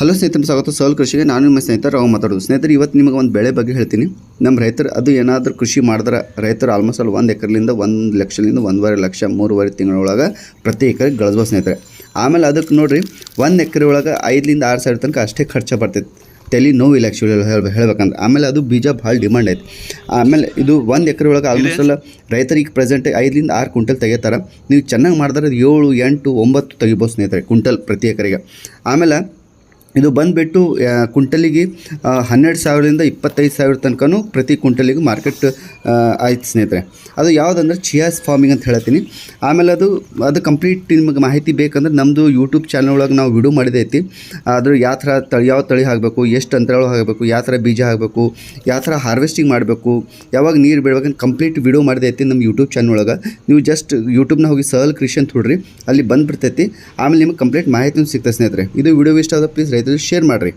Hello ಸ್ನೇಹಿತರೆ, ಸ್ವಾಗತ ಸಹಲ್ ಕೃಷಿಗೆ. ನಾನು ನಿಮ್ಮ ಸ್ನೇಹಿತರು ರಾವ್ ಮಾತಾಡೋದು. ಸ್ನೇಹಿತರೆ, ಇವತ್ತು ನಿಮಗೆ ಒಂದು ಬೆಳೆ ಬಗ್ಗೆ ಹೇಳ್ತೀನಿ. ನಮ್ಮ ರೈತರು ಅದು ಏನಾದರೂ ಕೃಷಿ ಮಾಡಿದ್ರೆ ರೈತರು ಆಲ್ಮೋಸ್ಟ್ ಅಲ್ಲಿ 1 ಎಕರೆಲಿಂದ 1 ಲಕ್ಷದಿಂದ 1.5 ಲಕ್ಷ 3.5 ತಿಂಗಳೊಳಗೆ ಪ್ರತಿ ಎಕರೆಗೆ ಗಳಿಸ್ಬೋದು ಸ್ನೇಹಿತರೆ. ಆಮೇಲೆ ಅದಕ್ಕೆ ನೋಡಿರಿ, 1 ಎಕರೆ ಒಳಗೆ 5,000 to 6,000 ತನಕ ಅಷ್ಟೇ ಖರ್ಚು ಬರ್ತೈತೆ. ತಲೆ ನೋವಿಲ್ಲ ಆ್ಯಕ್ಚುಲಿ ಹೇಳ್ಬೇಕಂದ್ರೆ. ಆಮೇಲೆ ಅದು ಬೀಜ ಭಾಳ ಡಿಮಾಂಡ್ ಐತೆ. ಆಮೇಲೆ ಇದು 1 ಎಕರೆ ಒಳಗೆ ಆಲ್ಮೋಸ್ಟ್ ಎಲ್ಲ ರೈತರಿಗೆ ಪ್ರೆಸೆಂಟ್ 5 to 6 ಕ್ವಿಂಟಲ್ ತೆಗಿತಾರೆ. ನೀವು ಚೆನ್ನಾಗಿ ಮಾಡಿದ್ರೆ 7, 8, 9 ತೆಗಿಬೋದು ಸ್ನೇಹಿತರೆ ಕ್ವಿಂಟಲ್ ಪ್ರತಿ ಎಕರೆಗೆ. ಆಮೇಲೆ ಇದು ಬಂದುಬಿಟ್ಟು ಕುಂಟಲಿಗೆ 12,000 to 25,000 ತನಕನೂ ಪ್ರತಿ ಕುಂಟಲಿಗೆ ಮಾರ್ಕೆಟ್ ಆಯ್ತು ಸ್ನೇಹಿತರೆ. ಅದು ಯಾವುದಂದ್ರೆ ಚಿಯಾಸ್ ಫಾರ್ಮಿಂಗ್ ಅಂತ ಹೇಳ್ತೀನಿ. ಆಮೇಲೆ ಅದು ಕಂಪ್ಲೀಟ್ ನಿಮಗೆ ಮಾಹಿತಿ ಬೇಕಂದ್ರೆ ನಮ್ಮದು ಯೂಟ್ಯೂಬ್ ಚಾನಲ್ ಒಳಗೆ ನಾವು ವಿಡಿಯೋ ಮಾಡಿದೈತಿ. ಅದ್ರ ಯಾವ ತಳಿ ಹಾಕಬೇಕು, ಎಷ್ಟು ಅಂತರಗಳು ಹಾಕಬೇಕು, ಯಾವ ಥರ ಬೀಜ ಹಾಕಬೇಕು, ಯಾವ ಥರ ಹಾರ್ವೆಸ್ಟಿಂಗ್ ಮಾಡಬೇಕು, ಯಾವಾಗ ನೀರು ಬಿಡ್ಬೇಕಂತ ಕಂಪ್ಲೀಟ್ ವಿಡಿಯೋ ಮಾಡಿದೈತಿ ನಮ್ಮ ಯೂಟ್ಯೂಬ್ ಚಾನಲ್ ಒಳಗೆ. ನೀವು ಜಸ್ಟ್ ಯೂಟ್ಯೂಬ್ನ ಹೋಗಿ ಸಹಲ್ ಕೃಷಿ ಅಂತ ಹುಡ್ರಿ, ಅಲ್ಲಿ ಬಂದುಬಿಡ್ತೈತಿ. ಆಮೇಲೆ ನಿಮಗೆ ಕಂಪ್ಲೀಟ್ ಮಾಹಿತಿ ಸಿಗ್ತದೆ ಸ್ನೇಹಿತರೆ. ಇದು ವಿಡಿಯೋ ಇಷ್ಟ ಆದ ಪ್ಲೀಸ್ ರೈತರಿಗೆ ಶೇರ್ ಮಾಡಿರಿ.